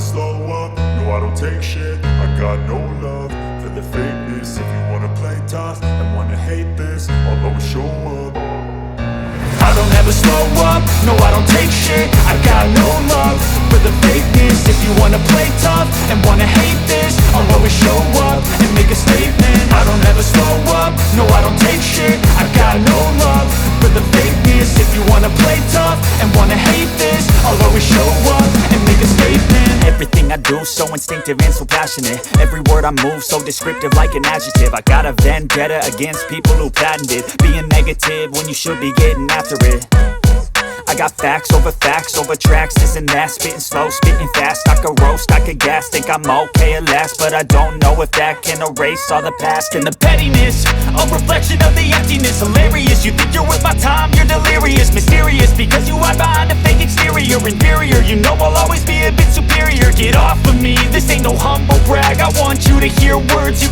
slow up, no I don't take shit. I got no love for the fakeness. If you wanna play tough and wanna hate this, I'll always show up. I don't ever slow up, no I don't take shit. I got no love for the fakeness. If you wanna play tough and wanna hate this, I'll always show up and make a statement. I don't ever slow up, no I don't take shit. I got no love for the fakeness. If you wanna play tough and wanna hate this, I'll always show up and make a statement. Everything I do so instinctive and so passionate. Every word I move so descriptive like an adjective. I got a vendetta against people who patented being negative when you should be getting after it. I got facts over tracks, this and that. Spitting slow, spitting fast, I could roast, I could gas. Think I'm okay at last, but I don't know if that can erase all the past. And the pettiness, a reflection of the emptiness. Hilarious, you think you're worth my time, you're delirious. Mysterious, because you hide behind a fake exterior. Inferior, you know I'll always be a bit superior. Get off of me, this ain't no humble brag. I want you to hear words you